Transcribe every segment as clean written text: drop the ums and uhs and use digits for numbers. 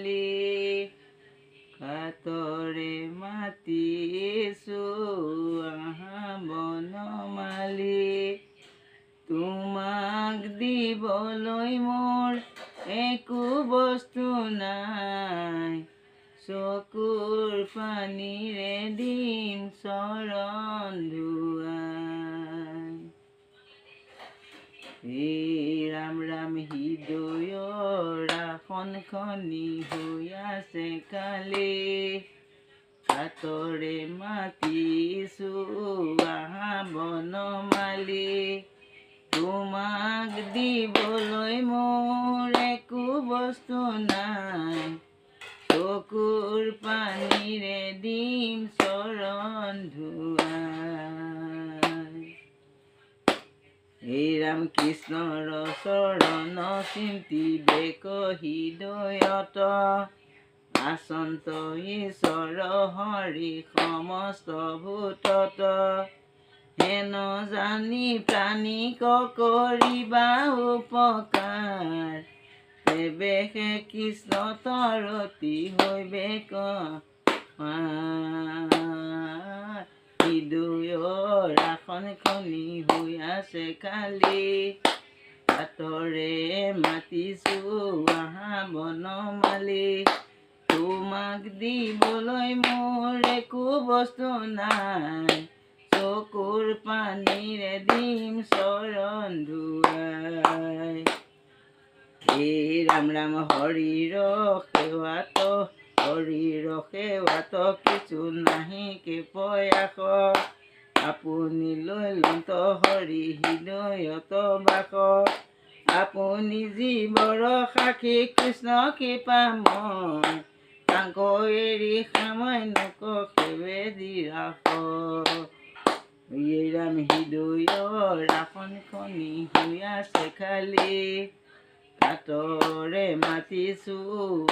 মালি কাতৰে মাতিছো আহা বনমালী তোমাক দিবলৈ মোৰ একো বস্তু নাই চকুৰ পানীৰে দিম চৰণ ধুৱাই ৰাম ৰাম হৃদয়ৰ আসনখনি হৈ আছে কালি কাতৰে মাতিছো আহা বনমালী তোমাক দিবলৈ মোৰ একো বস্তু নাই চকুৰ পানীৰে দিম চৰণ ধুৱাই হে ৰাম কৃষ্ণৰ চৰণ চিন্তি বেক হৃদয়ত আচন্ত ঈশ্বৰ হৰি সমস্ত ভূতত হেন জানি প্ৰাণীক কৰিবা উপকাৰ তেবেহে কৃষ্ণ তৰতি হৈবে হৃদয়ৰ আসনখনি হৈ আছে খালি কাতৰে মাতিছো আহা বনমালী তোমাক দিবলৈ মোৰ একো বস্তু নাই চকুৰ পানীৰে দিম চৰণ ধুৱাই ৰাম ৰাম হৰিৰ সেৱাত কিছু নাহি কে প্ৰয়াস আপুনি লৈ লন্ত হৰি হৃদয়ত বাস আপুনি জীৱৰ সাক্ষী কৃষ্ণ কৃপাময় তাংক এৰি সামান্যক সেৱেদি ৰাস ৰাম হৃদয়ৰ আসনখনি হৈ আছে খালি কাতৰে মাতিছো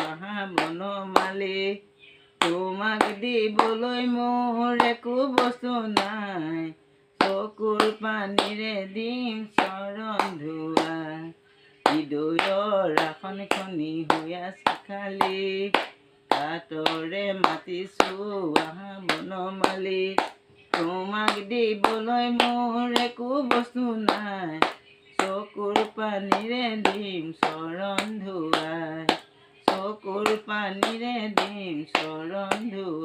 আহা বনমালী তোমাক দিবলৈ মোৰ একো বস্তু নাই চকুৰ পানীৰে দিম চৰণ ধুৱাই হৃদয়ৰ আসনখনি হৈ আছে খালি কাতৰে মাতিছো আহা বনমালী তোমাক দিবলৈ মোৰ একো বস্তু নাই চকুৰ পানীৰে দিম চৰণ ধুৱাই চকুৰ পানীৰে দিম চৰণ ধুৱাই